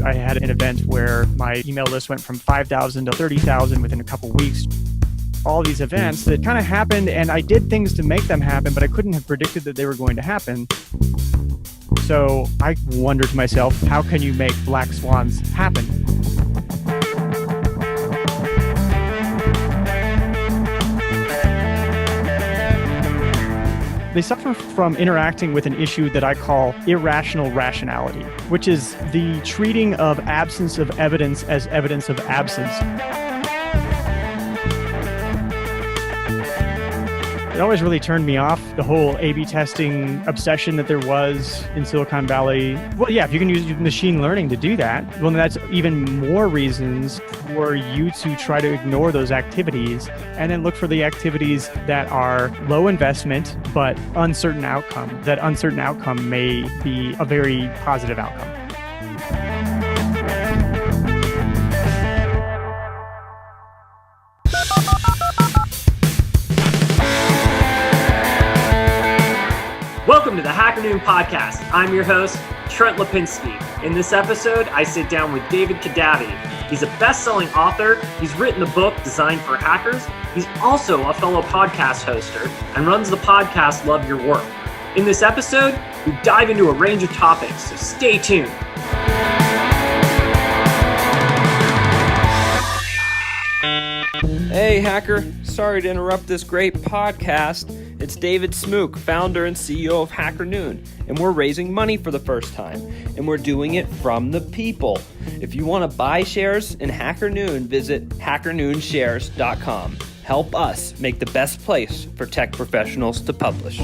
I had an event where my email list went from 5,000 to 30,000 within a couple weeks. All these events that kind of happened, and I did things to make them happen, but I couldn't have predicted that they were going to happen. So I wondered to myself, how can you make black swans happen? They suffer from interacting with an issue that I call irrational rationality, which is the treating of absence of evidence as evidence of absence. It always really turned me off, the whole A/B testing obsession that there was in Silicon Valley. Well, yeah, if you can use machine learning to do that, well, then that's even more reasons for you to try to ignore those activities and then look for the activities that are low investment but uncertain outcome. That uncertain outcome may be a very positive outcome. Welcome to the Hacker Noon Podcast. I'm your host, Trent Lipinski. In this episode, I sit down with David Kadavy. He's a best-selling author. He's written the book Designed for Hackers. He's also a fellow podcast hoster and runs the podcast Love Your Work. In this episode, we dive into a range of topics, so stay tuned. Hey hacker, sorry to interrupt this great podcast. It's David Smook, founder and CEO of Hacker Noon, and we're raising money for the first time, and we're doing it from the people. If you want to buy shares in Hacker Noon, visit hackernoonshares.com. Help us make the best place for tech professionals to publish.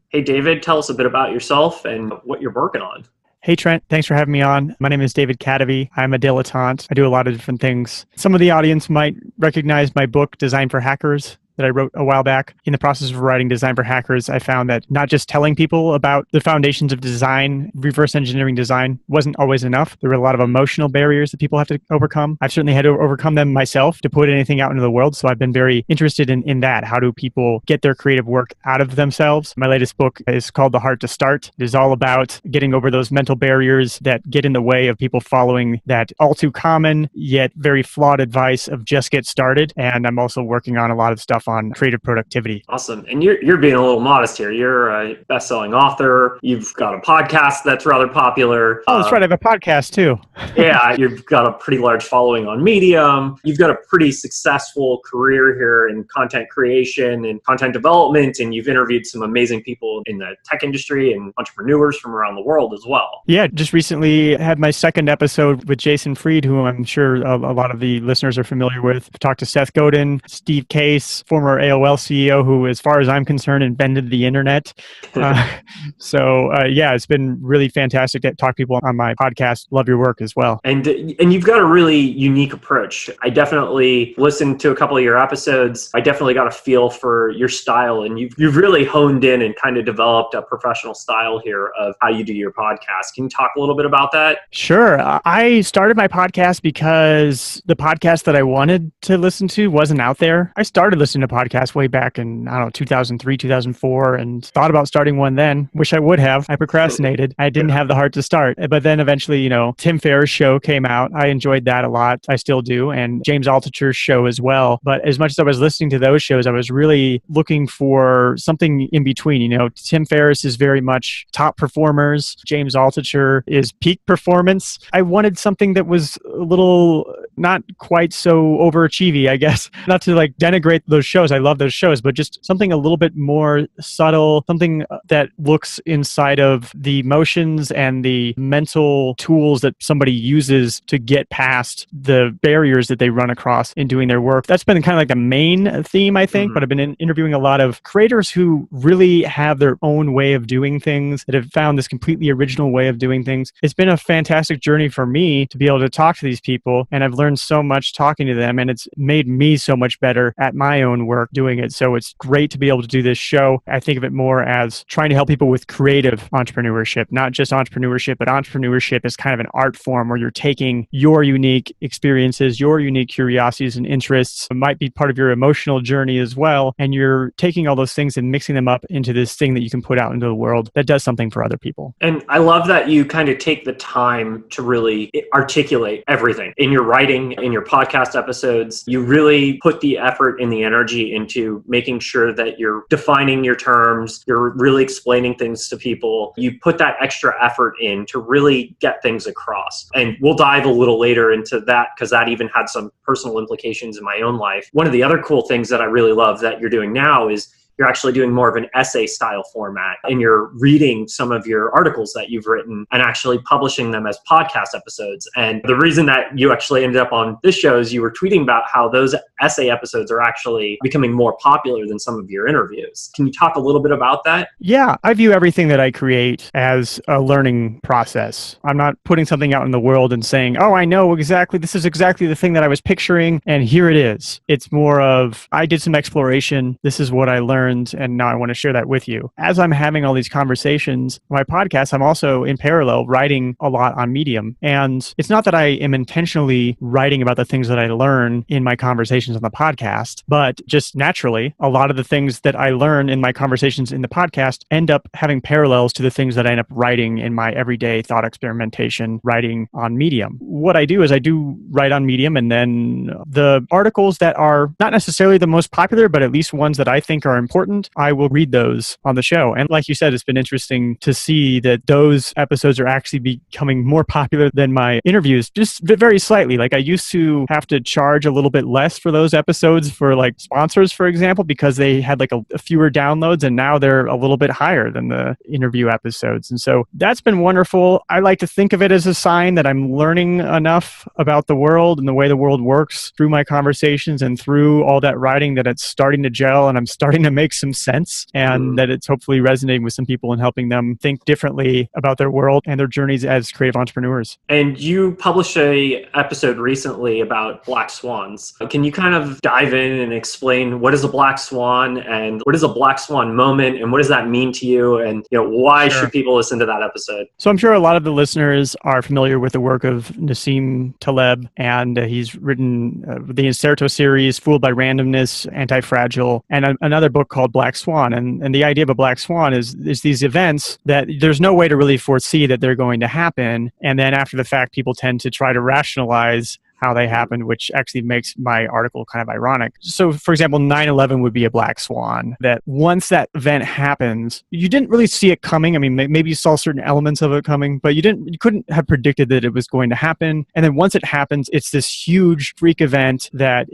Hey David, tell us a bit about yourself and what you're working on. Hey Trent, thanks for having me on. My name is David Kadavy. I'm a dilettante. I do a lot of different things. Some of the audience might recognize my book, Designed for Hackers, that I wrote a while back. In the process of writing Design for Hackers, I found that not just telling people about the foundations of design, reverse engineering design, wasn't always enough. There were a lot of emotional barriers that people have to overcome. I've certainly had to overcome them myself to put anything out into the world. So I've been very interested in that. How do people get their creative work out of themselves? My latest book is called The Heart to Start. It is all about getting over those mental barriers that get in the way of people following that all too common yet very flawed advice of just get started. And I'm also working on a lot of stuff on creative productivity. Awesome. And you're being a little modest here. You're a best-selling author. You've got a podcast that's rather popular. Oh, that's right. I have a podcast too. Yeah, you've got a pretty large following on Medium. You've got a pretty successful career here in content creation and content development, and you've interviewed some amazing people in the tech industry and entrepreneurs from around the world as well. Yeah, just recently had my second episode with Jason Fried, who I'm sure a lot of the listeners are familiar with. I talked to Seth Godin, Steve Case, former AOL CEO, who, as far as I'm concerned, invented the internet. Yeah, it's been really fantastic to talk to people on my podcast. Love your work as well. And you've got a really unique approach. I definitely listened to a couple of your episodes. I definitely got a feel for your style, and you've really honed in and kind of developed a professional style here of how you do your podcast. Can you talk a little bit about that? Sure. I started my podcast because the podcast that I wanted to listen to wasn't out there. I started listening to podcasts way back in, 2003, 2004, and thought about starting one then. Wish I would have. I procrastinated. I didn't have the heart to start. But then eventually, Tim Ferriss' show came out. I enjoyed that a lot. I still do. And James Altucher's show as well. But as much as I was listening to those shows, I was really looking for something in between. Tim Ferriss is very much top performers. James Altucher is peak performance. I wanted something that was a little not quite so overachieving, I guess. Not to denigrate those shows. I love those shows, but just something a little bit more subtle, something that looks inside of the emotions and the mental tools that somebody uses to get past the barriers that they run across in doing their work. That's been kind of the main theme, I think, but I've been interviewing a lot of creators who really have their own way of doing things, that have found this completely original way of doing things. It's been a fantastic journey for me to be able to talk to these people, and I've learned so much talking to them, and it's made me so much better at my own own work doing it. So it's great to be able to do this show. I think of it more as trying to help people with creative entrepreneurship, not just entrepreneurship, but entrepreneurship is kind of an art form where you're taking your unique experiences, your unique curiosities and interests. It might be part of your emotional journey as well. And you're taking all those things and mixing them up into this thing that you can put out into the world that does something for other people. And I love that you kind of take the time to really articulate everything in your writing, in your podcast episodes. You really put the effort and the energy into making sure that you're defining your terms, you're really explaining things to people. You put that extra effort in to really get things across. And we'll dive a little later into that because that even had some personal implications in my own life. One of the other cool things that I really love that you're doing now is you're actually doing more of an essay style format and you're reading some of your articles that you've written and actually publishing them as podcast episodes. And the reason that you actually ended up on this show is you were tweeting about how those essay episodes are actually becoming more popular than some of your interviews. Can you talk a little bit about that? Yeah, I view everything that I create as a learning process. I'm not putting something out in the world and saying, oh, I know exactly, this is exactly the thing that I was picturing, and here it is. It's more of, I did some exploration, this is what I learned, and now I want to share that with you. As I'm having all these conversations, my podcast, I'm also in parallel writing a lot on Medium. And it's not that I am intentionally writing about the things that I learn in my conversations on the podcast, but just naturally, a lot of the things that I learn in my conversations in the podcast end up having parallels to the things that I end up writing in my everyday thought experimentation writing on Medium. What I do is I do write on Medium, and then the articles that are not necessarily the most popular, but at least ones that I think are important, I will read those on the show. And like you said, it's been interesting to see that those episodes are actually becoming more popular than my interviews, just very slightly. Like I used to have to charge a little bit less for those episodes for like sponsors, for example, because they had like a fewer downloads, and now they're a little bit higher than the interview episodes. And so that's been wonderful. I like to think of it as a sign that I'm learning enough about the world and the way the world works through my conversations and through all that writing that it's starting to gel and I'm starting to make some sense, and that it's hopefully resonating with some people and helping them think differently about their world and their journeys as creative entrepreneurs. And you published a episode recently about black swans. Can you kind of dive in and explain what is a black swan and what is a black swan moment and what does that mean to you, and why should people listen to that episode? So I'm sure a lot of the listeners are familiar with the work of Nassim Taleb, and he's written the Inserto series, Fooled by Randomness, Anti-Fragile, and another book called Black Swan. And the idea of a black swan is these events that there's no way to really foresee that they're going to happen. And then after the fact, people tend to try to rationalize how they happened, which actually makes my article kind of ironic. So, for example, 9/11 would be a black swan, that once that event happens, you didn't really see it coming. I mean, maybe you saw certain elements of it coming, but you couldn't have predicted that it was going to happen. And then once it happens, it's this huge freak event that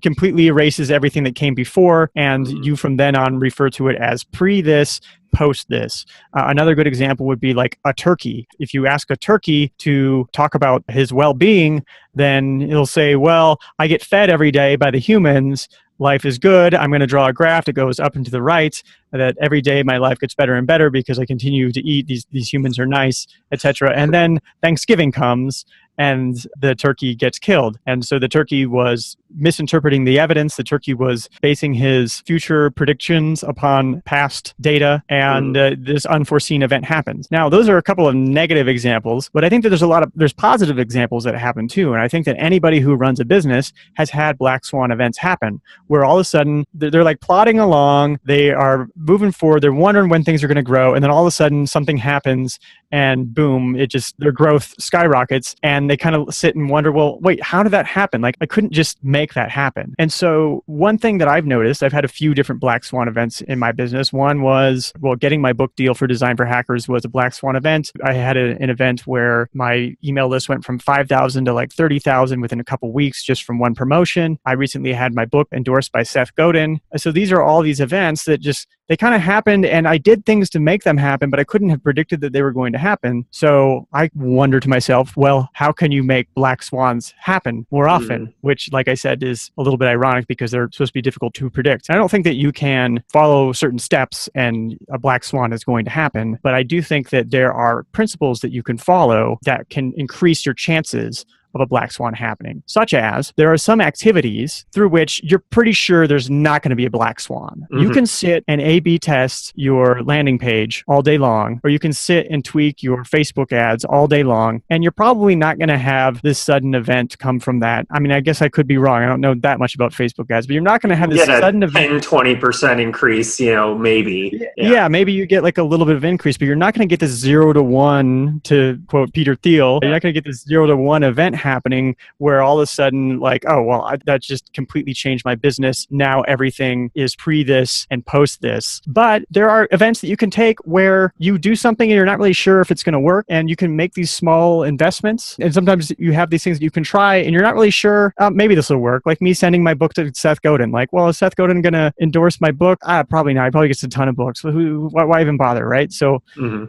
completely erases everything that came before, and you from then on refer to it as pre this, post this. Another good example would be like a turkey. If you ask a turkey to talk about his well-being, then he'll say, well, I get fed every day by the humans. Life is good. I'm going to draw a graph that goes up and to the right, that every day my life gets better and better because I continue to eat. These humans are nice, etc. And then Thanksgiving comes and the turkey gets killed. And so the turkey was misinterpreting the evidence. The turkey was basing his future predictions upon past data, and this unforeseen event happens. Now, those are a couple of negative examples, but I think that there's positive examples that happen too. And I think that anybody who runs a business has had black swan events happen, where all of a sudden they're like plodding along, they are moving forward, they're wondering when things are going to grow, and then all of a sudden something happens and boom, their growth skyrockets, and they kind of sit and wonder, well, wait, how did that happen? Like, I couldn't just make that happen. And so one thing that I've noticed, I've had a few different black swan events in my business. One was, getting my book deal for Design for Hackers was a black swan event. I had an event where my email list went from 5,000 to like 30,000 within a couple weeks just from one promotion. I recently had my book endorsed by Seth Godin. So these are all these events that they kind of happened, and I did things to make them happen, but I couldn't have predicted that they were going to happen. So I wonder to myself, well, how can you make black swans happen more often? Which, like I said, is a little bit ironic because they're supposed to be difficult to predict. I don't think that you can follow certain steps and a black swan is going to happen, but I do think that there are principles that you can follow that can increase your chances of a black swan happening, such as there are some activities through which you're pretty sure there's not going to be a black swan. You can sit and A/B test your landing page all day long, or you can sit and tweak your Facebook ads all day long, and you're probably not going to have this sudden event come from that. I mean, I guess I could be wrong. I don't know that much about Facebook ads, but you're not going to have this sudden event. 10-20% increase, maybe. Yeah, maybe you get like a little bit of increase, but you're not going to get this 0 to 1, to quote Peter Thiel. You're not going to get this 0 to 1 event happening where all of a sudden, like, oh, well, that just completely changed my business. Now everything is pre this and post this. But there are events that you can take where you do something and you're not really sure if it's going to work, and you can make these small investments. And sometimes you have these things that you can try and you're not really sure, maybe this will work. Like me sending my book to Seth Godin. Like, well, is Seth Godin going to endorse my book? Probably not. He probably gets a ton of books. Why even bother, right? So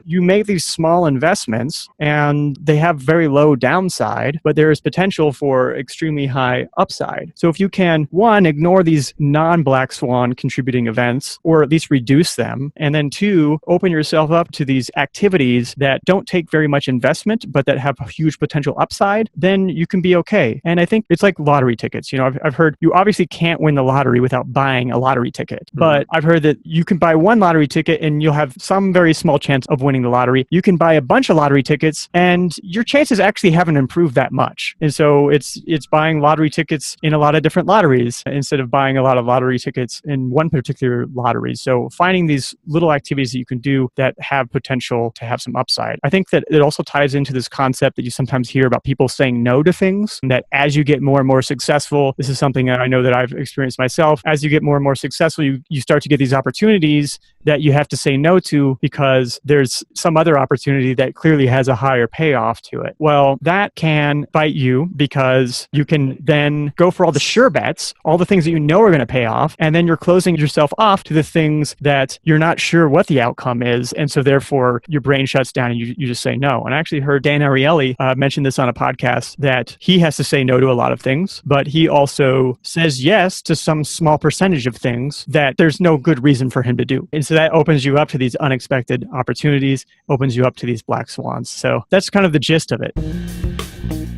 you make these small investments and they have very low downside, but there is potential for extremely high upside. So if you can, one, ignore these non-black swan contributing events, or at least reduce them, and then two, open yourself up to these activities that don't take very much investment, but that have a huge potential upside, then you can be okay. And I think it's like lottery tickets. I've heard you obviously can't win the lottery without buying a lottery ticket, but I've heard that you can buy one lottery ticket and you'll have some very small chance of winning the lottery. You can buy a bunch of lottery tickets and your chances actually haven't improved that much. And so it's buying lottery tickets in a lot of different lotteries instead of buying a lot of lottery tickets in one particular lottery. So finding these little activities that you can do that have potential to have some upside. I think that it also ties into this concept that you sometimes hear about people saying no to things, and that as you get more and more successful, this is something that I know that I've experienced myself, as you get more and more successful, you start to get these opportunities that you have to say no to because there's some other opportunity that clearly has a higher payoff to it. Well, that can bite you because you can then go for all the sure bets, all the things that you know are going to pay off, and then you're closing yourself off to the things that you're not sure what the outcome is. And so therefore your brain shuts down and you just say no. And I actually heard Dan Ariely mention this on a podcast, that he has to say no to a lot of things, but he also says yes to some small percentage of things that there's no good reason for him to do. And so that opens you up to these unexpected opportunities, opens you up to these black swans. So that's kind of the gist of it.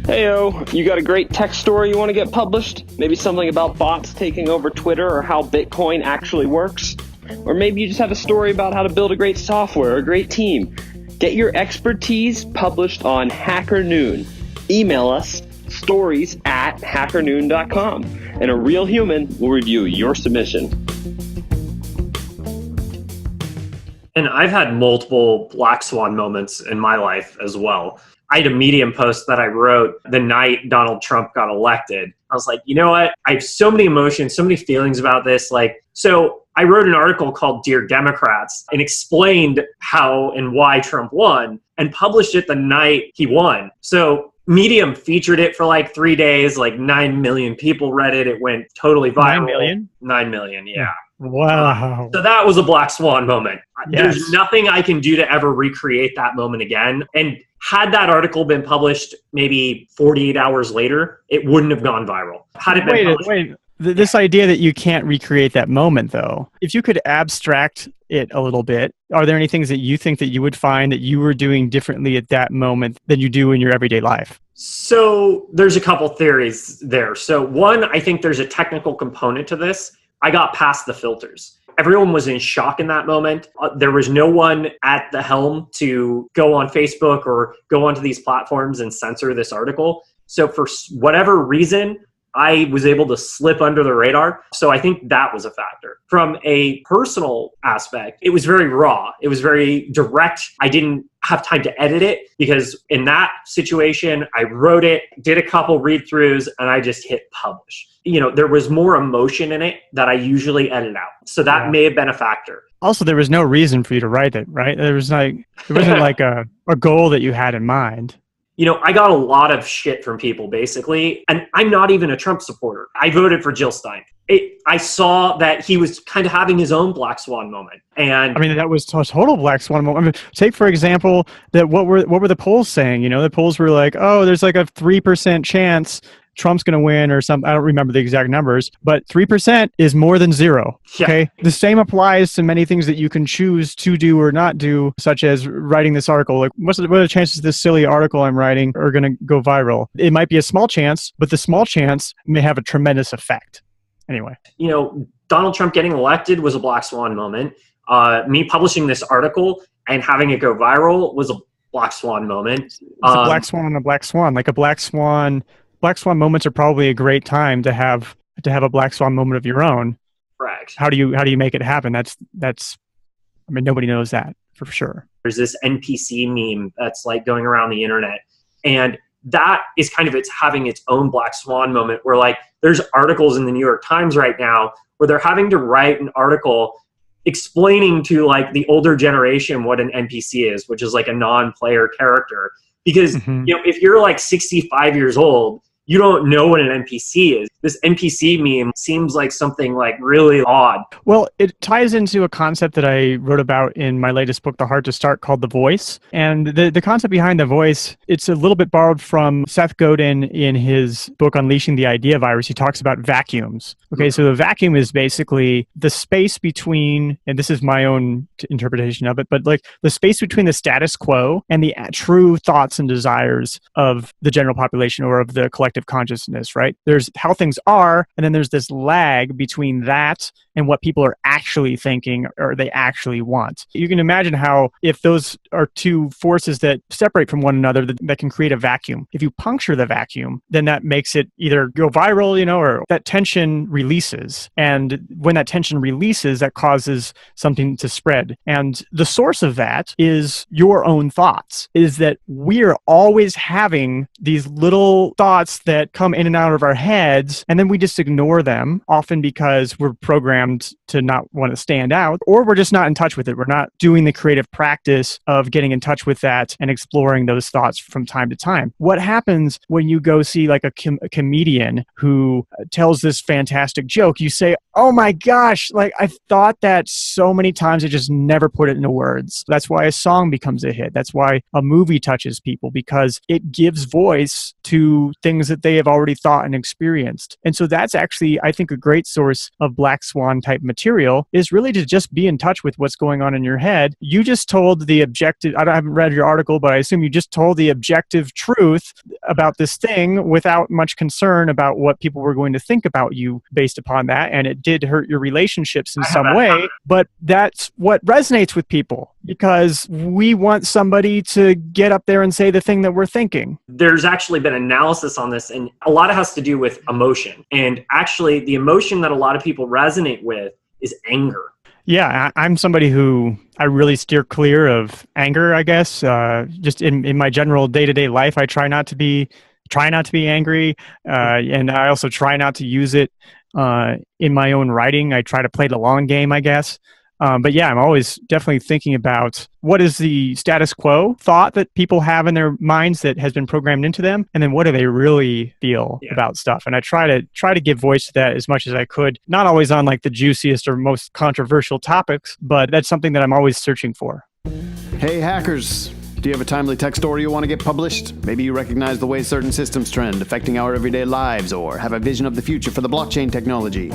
Heyo, you got a great tech story you want to get published? Maybe something about bots taking over Twitter or how Bitcoin actually works? Or maybe you just have a story about how to build a great software or a great team. Get your expertise published on Hacker Noon. Email us stories@hackernoon.com, and a real human will review your submission. And I've had multiple black swan moments in my life as well. I had a Medium post that I wrote the night Donald Trump got elected. I was like, you know what? I have so many emotions, so many feelings about this. So I wrote an article called Dear Democrats and explained how and why Trump won and published it the night he won. So Medium featured it for 3 days, 9 million people read it. It went totally viral. 9 million? 9 million, yeah. Wow. So that was a black swan moment. Yes. There's nothing I can do to ever recreate that moment again. And had that article been published maybe 48 hours later, it wouldn't have gone viral. Had it been published. Wait. This idea that you can't recreate that moment, though, if you could abstract it a little bit, are there any things that you think that you would find that you were doing differently at that moment than you do in your everyday life? So there's a couple theories there. So one, I think there's a technical component to this. I got past the filters. Everyone was in shock in that moment. There was no one at the helm to go on Facebook or go onto these platforms and censor this article. So for whatever reason, I was able to slip under the radar. So I think that was a factor. From a personal aspect, it was very raw. It was very direct. I didn't have time to edit it because in that situation, I wrote it, did a couple read-throughs, and I just hit publish. There was more emotion in it that I usually edit out. So that may have been a factor. Also, there was no reason for you to write it, right? There wasn't like a goal that you had in mind. I got a lot of shit from people, basically, and I'm not even a Trump supporter. I voted for Jill Stein. I saw that he was kind of having his own black swan moment. And I mean, that was a total black swan moment. I mean, take, for example, that what were the polls saying? The polls were like, oh, there's like a 3% chance Trump's going to win or something. I don't remember the exact numbers, but 3% is more than zero. Yeah. Okay. The same applies to many things that you can choose to do or not do, such as writing this article. Like, what are the chances this silly article I'm writing are going to go viral? It might be a small chance, but the small chance may have a tremendous effect. Anyway. Donald Trump getting elected was a black swan moment. Me publishing this article and having it go viral was a black swan moment. It's a black swan and a black swan. Like a black swan moments are probably a great time to have a black swan moment of your own. Correct. How do you make it happen? That's nobody knows that for sure. There's this NPC meme that's like going around the internet, and that is kind of having its own black swan moment where like there's articles in the New York Times right now where they're having to write an article explaining to like the older generation what an NPC is, which is like a non-player character. Because if you're like 65 years old, you don't know what an NPC is. This NPC meme seems like something like really odd. Well, it ties into a concept that I wrote about in my latest book, The Hard to Start, called The Voice. And the concept behind The Voice, it's a little bit borrowed from Seth Godin in his book, Unleashing the Idea Virus. He talks about vacuums. Okay, so a vacuum is basically the space between, and this is my own interpretation of it, but like the space between the status quo and the true thoughts and desires of the general population or of the collective consciousness, right? There's how things are, and then there's this lag between that and what people are actually thinking or they actually want. You can imagine how if those are two forces that separate from one another, that can create a vacuum. If you puncture the vacuum, then that makes it either go viral, or that tension releases. And when that tension releases, that causes something to spread. And the source of that is your own thoughts, is that we're always having these little thoughts that come in and out of our heads, and then we just ignore them, often because we're programmed to not want to stand out, or we're just not in touch with it. We're not doing the creative practice of getting in touch with that and exploring those thoughts from time to time. What happens when you go see like a comedian who tells this fantastic joke? You say, oh my gosh, like I've thought that so many times, I just never put it into words. That's why a song becomes a hit. That's why a movie touches people, because it gives voice to things that they have already thought and experienced. And so that's actually, I think, a great source of black swan type material, is really to just be in touch with what's going on in your head. You just told the objective, I haven't read your article, but I assume you just told the objective truth about this thing without much concern about what people were going to think about you based upon that. And it did hurt your relationships in some way, but that's what resonates with people, because we want somebody to get up there and say the thing that we're thinking. There's actually been analysis on this, and a lot of it has to do with emotion. And actually, the emotion that a lot of people resonate with is anger. Yeah, I'm somebody who I really steer clear of anger, I guess. Just in my general day-to-day life, I try not to be angry, and I also try not to use it in my own writing. I try to play the long game, I guess. But yeah, I'm always definitely thinking about what is the status quo thought that people have in their minds that has been programmed into them, and then what do they really feel about stuff. And I try to give voice to that as much as I could. Not always on like the juiciest or most controversial topics, but that's something that I'm always searching for. Hey hackers! Do you have a timely tech story you want to get published? Maybe you recognize the way certain systems trend affecting our everyday lives, or have a vision of the future for the blockchain technology.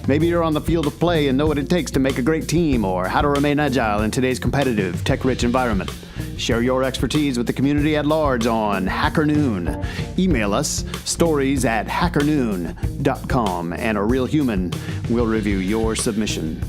Maybe you're on the field of play and know what it takes to make a great team, or how to remain agile in today's competitive, tech-rich environment. Share your expertise with the community at large on Hacker Noon. Email us, stories@hackernoon.com, and a real human will review your submission.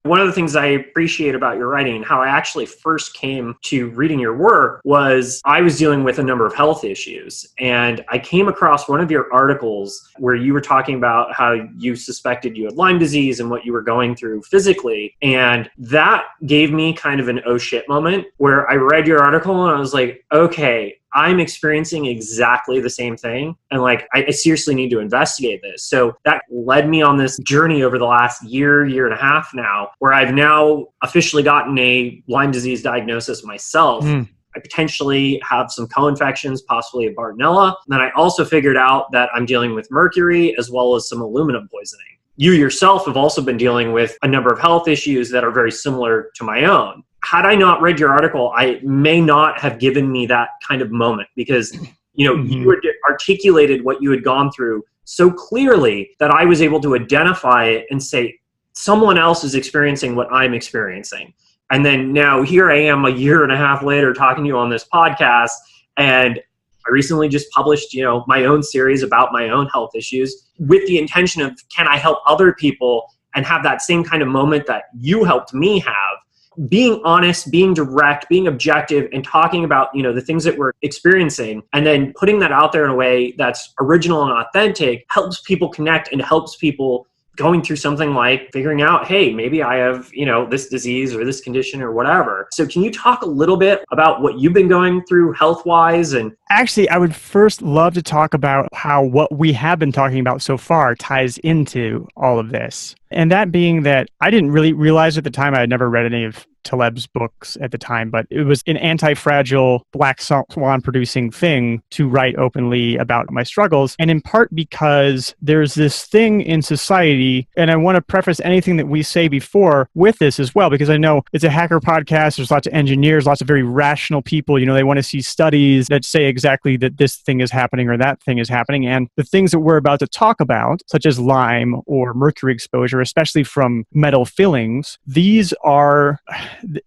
One of the things I appreciate about your writing and how I actually first came to reading your work was I was dealing with a number of health issues. And I came across one of your articles where you were talking about how you suspected you had Lyme disease and what you were going through physically. And that gave me kind of an oh shit moment where I read your article and I was like, okay, I'm experiencing exactly the same thing. And like, I seriously need to investigate this. So that led me on this journey over the last year and a half now, where I've now officially gotten a Lyme disease diagnosis myself. I potentially have some co-infections, possibly a Bartonella. And then I also figured out that I'm dealing with mercury as well as some aluminum poisoning. You yourself have also been dealing with a number of health issues that are very similar to my own. had I not read your article, I may not have given me that kind of moment, because you had articulated what you had gone through so clearly that I was able to identify it and say, someone else is experiencing what I'm experiencing. And then now here I am a year and a half later talking to you on this podcast. And I recently just published, my own series about my own health issues with the intention of, can I help other people and have that same kind of moment that you helped me have? Being honest, being direct, being objective, and talking about, the things that we're experiencing, and then putting that out there in a way that's original and authentic helps people connect and helps people going through something like figuring out, hey, maybe I have, this disease or this condition or whatever. So can you talk a little bit about what you've been going through health-wise? And actually, I would first love to talk about how what we have been talking about so far ties into all of this. And that being that I didn't really realize at the time, I had never read any of Taleb's books at the time, but it was an anti-fragile black swan producing thing to write openly about my struggles. And in part because there's this thing in society, and I want to preface anything that we say before with this as well, because I know it's a hacker podcast. There's lots of engineers, lots of very rational people. They want to see studies that say exactly that this thing is happening or that thing is happening. And the things that we're about to talk about, such as Lyme or mercury exposure, especially from metal fillings,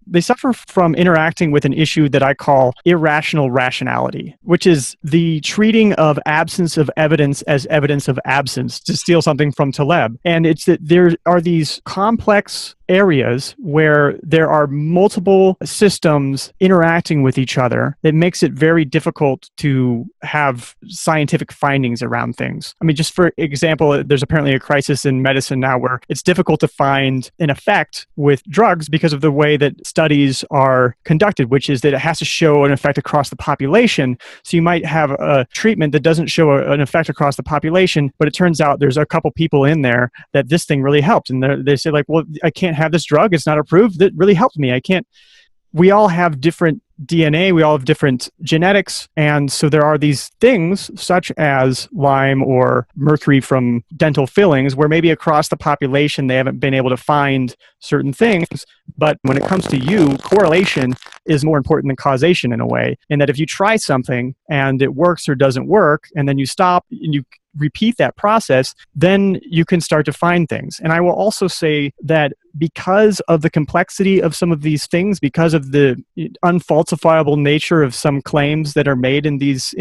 they suffer from interacting with an issue that I call irrational rationality, which is the treating of absence of evidence as evidence of absence, to steal something from Taleb. And it's that there are these complex areas where there are multiple systems interacting with each other that makes it very difficult to have scientific findings around things. I mean, just for example, there's apparently a crisis in medicine now where it's difficult to find an effect with drugs because of the way that studies are conducted, which is that it has to show an effect across the population. So you might have a treatment that doesn't show an effect across the population, but it turns out there's a couple people in there that this thing really helped. And they say like, well, I can't have this drug. It's not approved. That really helped me. We all have different DNA. We all have different genetics. And so there are these things such as Lyme or mercury from dental fillings where maybe across the population, they haven't been able to find certain things. But when it comes to you, correlation is more important than causation in a way. And that if you try something and it works or doesn't work, and then you stop and you repeat that process, then you can start to find things. And I will also say that because of the complexity of some of these things, because of the unfalsifiable nature of some claims that are made in these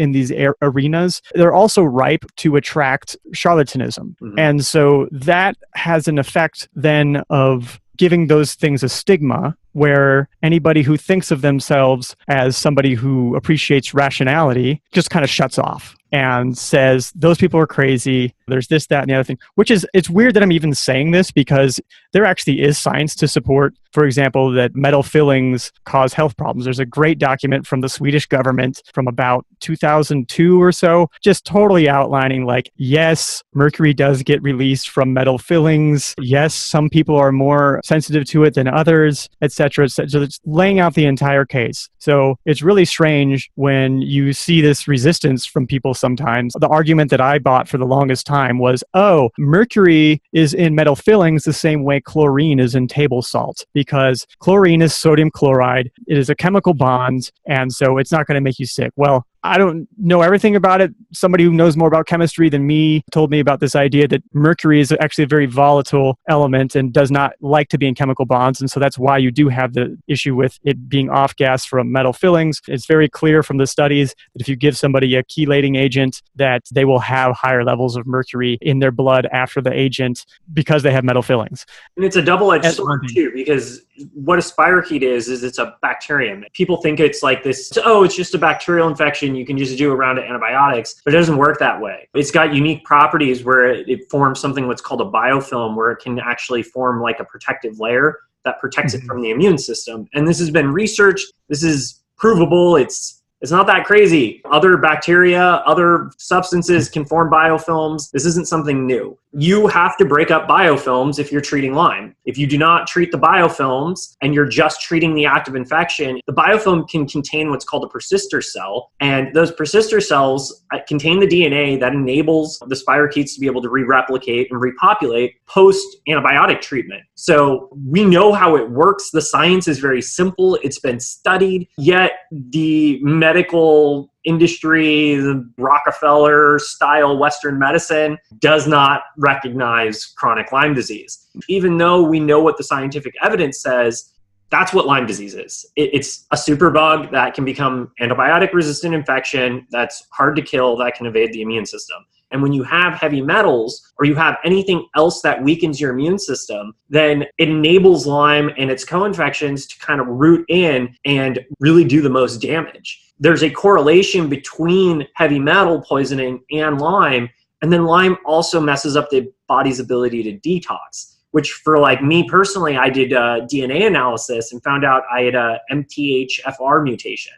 arenas, they're also ripe to attract charlatanism. Mm-hmm. And so that has an effect then of giving those things a stigma, where anybody who thinks of themselves as somebody who appreciates rationality just kind of shuts off and says, those people are crazy. There's this, that, and the other thing, which is, it's weird that I'm even saying this because there actually is science to support, for example, that metal fillings cause health problems. There's a great document from the Swedish government from about 2002 or so, just totally outlining like, yes, mercury does get released from metal fillings. Yes, some people are more sensitive to it than others, etc., etc. So it's laying out the entire case. So it's really strange when you see this resistance from people sometimes. The argument that I bought for the longest time was, oh, mercury is in metal fillings the same way chlorine is in table salt, because chlorine is sodium chloride. It is a chemical bond, and so it's not going to make you sick. Well, I don't know everything about it. Somebody who knows more about chemistry than me told me about this idea that mercury is actually a very volatile element and does not like to be in chemical bonds. And so that's why you do have the issue with it being off gas from metal fillings. It's very clear from the studies that if you give somebody a chelating agent, that they will have higher levels of mercury in their blood after the agent because they have metal fillings. And it's a double-edged sword too, because what a spirochete is it's a bacterium. People think it's like this, oh, it's just a bacterial infection. You can just do around antibiotics, but it doesn't work that way. It's got unique properties where it forms something what's called a biofilm, where it can actually form like a protective layer that protects it from the immune system. And this has been researched. This is provable. It's It's not that crazy. Other bacteria, other substances can form biofilms. This isn't something new. You have to break up biofilms if you're treating Lyme. If you do not treat the biofilms and you're just treating the active infection, the biofilm can contain what's called a persister cell. And those persister cells contain the DNA that enables the spirochetes to be able to re-replicate and repopulate post-antibiotic treatment. So we know how it works. The science is very simple. It's been studied, yet the medical industry, the Rockefeller style Western medicine does not recognize chronic Lyme disease. Even though we know what the scientific evidence says, that's what Lyme disease is. It's a superbug that can become antibiotic resistant infection that's hard to kill, that can evade the immune system. And when you have heavy metals or you have anything else that weakens your immune system, then it enables Lyme and its co-infections to kind of root in and really do the most damage. There's a correlation between heavy metal poisoning and Lyme, and then Lyme also messes up the body's ability to detox, which for like me personally, I did a DNA analysis and found out I had a MTHFR mutation,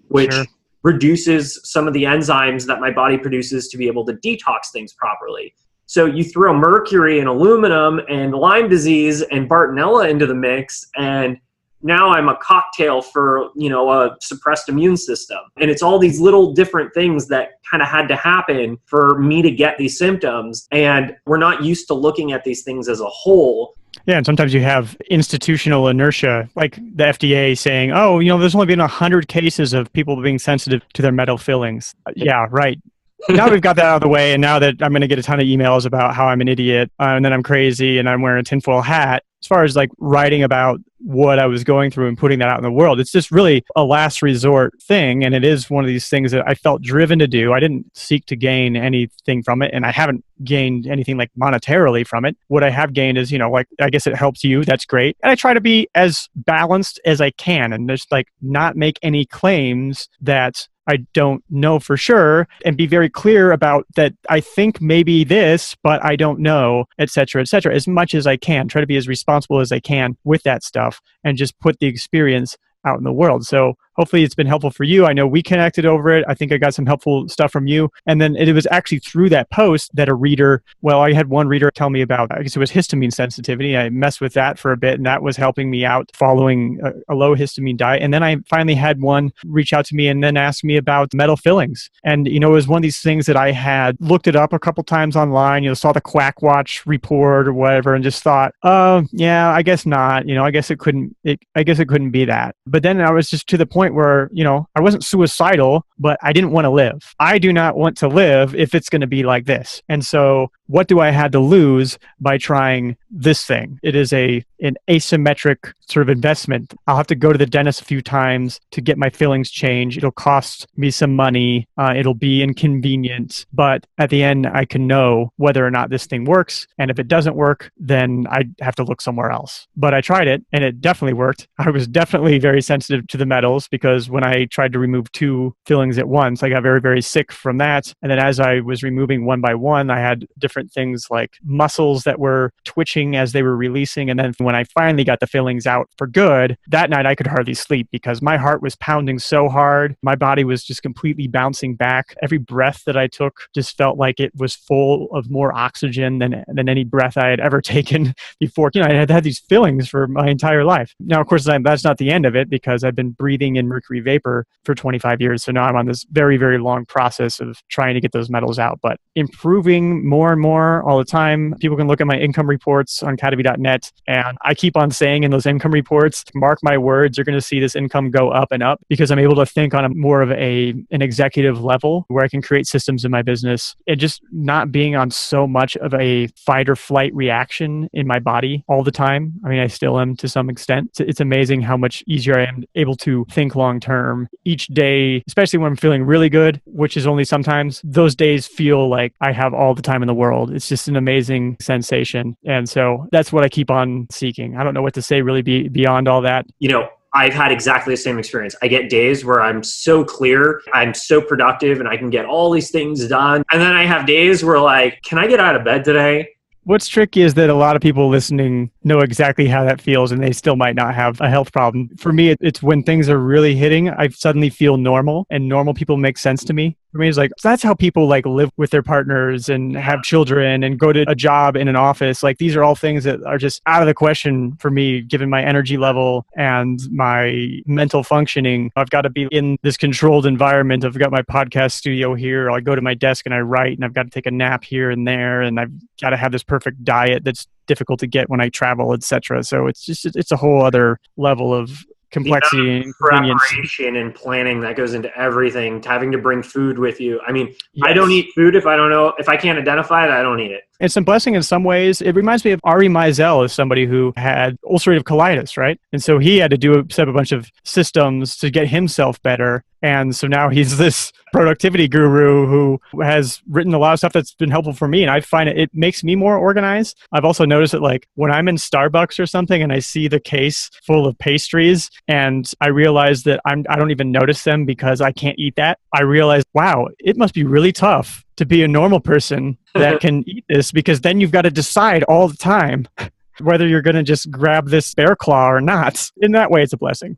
which reduces some of the enzymes that my body produces to be able to detox things properly. So you throw mercury and aluminum and Lyme disease and Bartonella into the mix, and now I'm a cocktail for, a suppressed immune system. And it's all these little different things that kind of had to happen for me to get these symptoms. And we're not used to looking at these things as a whole. Yeah, and sometimes you have institutional inertia, like the FDA saying, oh, there's only been 100 cases of people being sensitive to their metal fillings. Yeah, right. Now we've got that out of the way, and now that I'm going to get a ton of emails about how I'm an idiot, and then I'm crazy, and I'm wearing a tinfoil hat, as far as like writing about what I was going through and putting that out in the world, it's just really a last resort thing. And it is one of these things that I felt driven to do. I didn't seek to gain anything from it, and I haven't gained anything like monetarily from it. What I have gained is, I guess it helps you. That's great. And I try to be as balanced as I can and just like not make any claims that I don't know for sure, and be very clear about that. I think maybe this, but I don't know, et cetera, as much as I can. Try to be as responsible as I can with that stuff and just put the experience out in the world. So hopefully it's been helpful for you. I know we connected over it. I think I got some helpful stuff from you. And then it was actually through that post that I had one reader tell me about, I guess it was histamine sensitivity. I messed with that for a bit, and that was helping me out following a low histamine diet. And then I finally had one reach out to me and then ask me about metal fillings. And, it was one of these things that I had looked it up a couple times online, saw the Quack Watch report or whatever, and just thought, oh, yeah, I guess not. I guess it couldn't be that. But then I was just to the point where, I wasn't suicidal, but I didn't want to live. I do not want to live if it's going to be like this. And so what do I have to lose by trying this thing? It is an asymmetric sort of investment. I'll have to go to the dentist a few times to get my fillings changed. It'll cost me some money. It'll be inconvenient. But at the end, I can know whether or not this thing works. And if it doesn't work, then I have to look somewhere else. But I tried it, and it definitely worked. I was definitely very sensitive to the metals, because when I tried to remove 2 fillings at once, I got very, very sick from that. And then as I was removing one by one, I had different things like muscles that were twitching as they were releasing. And then when I finally got the fillings out for good, that night I could hardly sleep because my heart was pounding so hard. My body was just completely bouncing back. Every breath that I took just felt like it was full of more oxygen than any breath I had ever taken before. I had had these fillings for my entire life. Now, of course, that's not the end of it, because I've been breathing in mercury vapor for 25 years. So now I'm on this very, very long process of trying to get those metals out, but improving more and more all the time. People can look at my income reports on Kadavy.net, and I keep on saying in those income reports, mark my words, you're going to see this income go up and up, because I'm able to think on a more of an executive level where I can create systems in my business and just not being on so much of a fight or flight reaction in my body all the time. I mean, I still am to some extent. It's amazing how much easier I am able to think long term each day, especially when I'm feeling really good, which is only sometimes. Those days feel like I have all the time in the world. It's just an amazing sensation. And so that's what I keep on seeking. I don't know what to say really beyond all that. I've had exactly the same experience. I get days where I'm so clear, I'm so productive, and I can get all these things done. And then I have days where can I get out of bed today? What's tricky is that a lot of people listening know exactly how that feels and they still might not have a health problem. For me, it's when things are really hitting, I suddenly feel normal and normal people make sense to me. For me, it's like, that's how people like live with their partners and have children and go to a job in an office. Like these are all things that are just out of the question for me, given my energy level and my mental functioning. I've got to be in this controlled environment. I've got my podcast studio here. I go to my desk and I write, and I've got to take a nap here and there. And I've got to have this perfect diet that's difficult to get when I travel, etc. So it's a whole other level of complexity and inconvenience. Preparation and planning that goes into everything, having to bring food with you. I mean, Yes. I don't eat food if I can't identify it, I don't eat it. It's a blessing in some ways. It reminds me of Ari Meisel as somebody who had ulcerative colitis, right? And so he had to set up a bunch of systems to get himself better. And so now he's this productivity guru who has written a lot of stuff that's been helpful for me. And I find it makes me more organized. I've also noticed that like when I'm in Starbucks or something and I see the case full of pastries and I realize that I don't even notice them because I can't eat that, I realize, wow, it must be really tough to be a normal person that can eat this, because then you've got to decide all the time whether you're going to just grab this bear claw or not. In that way, it's a blessing.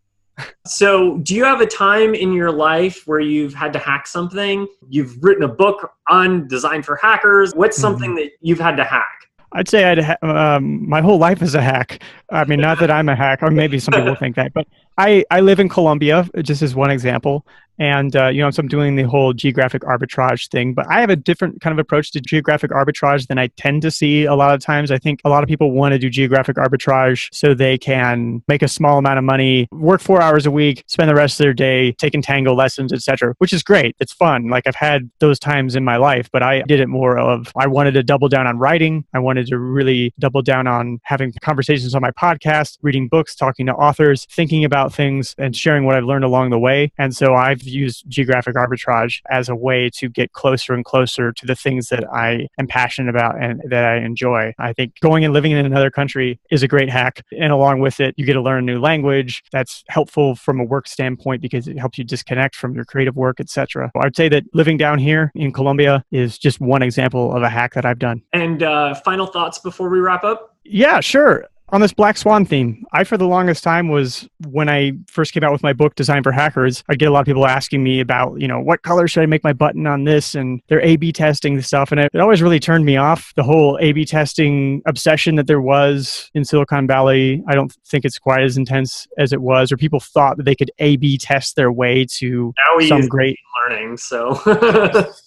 So do you have a time in your life where you've had to hack something? You've written a book on Design for Hackers. What's something that you've had to hack? I'd say my whole life is a hack. I mean, not that I'm a hack, or maybe some people think that, but I live in Colombia, just as one example. And, so I'm doing the whole geographic arbitrage thing, but I have a different kind of approach to geographic arbitrage than I tend to see a lot of times. I think a lot of people want to do geographic arbitrage so they can make a small amount of money, work 4 hours a week, spend the rest of their day taking Tango lessons, etc., which is great. It's fun. Like I've had those times in my life, but I did it more of, I wanted to double down on writing. I wanted to really double down on having conversations on my podcast, reading books, talking to authors, thinking about things and sharing what I've learned along the way. And so I've used geographic arbitrage as a way to get closer and closer to the things that I am passionate about and that I enjoy. I think going and living in another country is a great hack. And along with it, you get to learn a new language. That's helpful from a work standpoint because it helps you disconnect from your creative work, etc. I'd say that living down here in Colombia is just one example of a hack that I've done. And final thoughts before we wrap up? Yeah, sure. On this Black Swan theme, for the longest time was when I first came out with my book, Design for Hackers, I'd get a lot of people asking me about, what color should I make my button on this? And they're A/B testing the stuff. And it always really turned me off, the whole A/B testing obsession that there was in Silicon Valley. I don't think it's quite as intense as it was, or people thought that they could A/B test their way to some great learning. So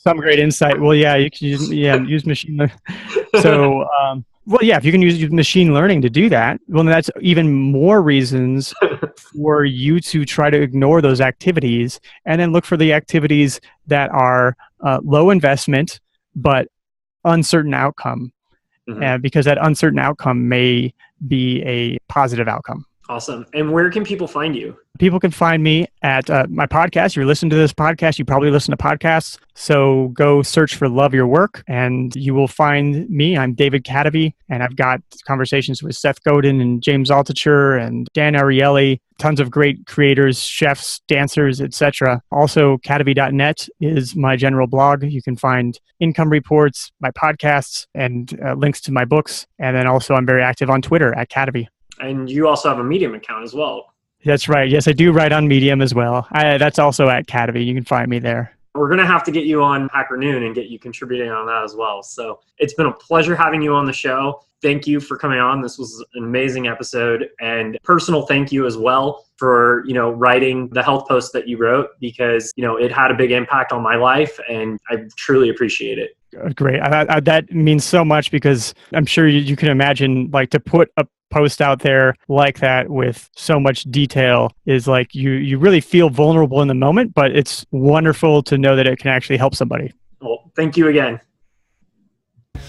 some great insight. Well, yeah, you can use machine learning. So, well, yeah, if you can use machine learning to do that, well, that's even more reasons for you to try to ignore those activities and then look for the activities that are low investment but uncertain outcome, because that uncertain outcome may be a positive outcome. Awesome. And where can people find you? People can find me at my podcast. You're listening to this podcast. You probably listen to podcasts. So go search for Love Your Work and you will find me. I'm David Kadavy, and I've got conversations with Seth Godin and James Altucher and Dan Ariely, tons of great creators, chefs, dancers, etc. Also, Kadavy.net is my general blog. You can find income reports, my podcasts, and links to my books. And then also I'm very active on Twitter at Kadavy. And you also have a Medium account as well. That's right. Yes, I do write on Medium as well. That's also at Kadavy. You can find me there. We're going to have to get you on Hacker Noon and get you contributing on that as well. So it's been a pleasure having you on the show. Thank you for coming on. This was an amazing episode, and personal thank you as well for, writing the health post that you wrote, because, it had a big impact on my life and I truly appreciate it. Great. That means so much, because I'm sure you can imagine, like, to put a post out there like that with so much detail is like you really feel vulnerable in the moment, but it's wonderful to know that it can actually help somebody. Well, thank you again.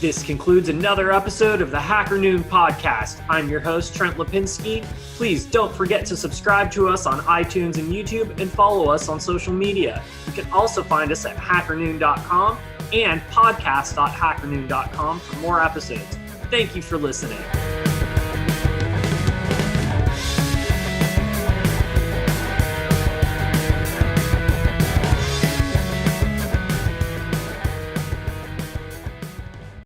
This concludes another episode of the Hacker Noon podcast. I'm your host, Trent Lipinski. Please don't forget to subscribe to us on iTunes and YouTube and follow us on social media. You can also find us at hackernoon.com and podcast.hackernoon.com for more episodes. Thank you for listening.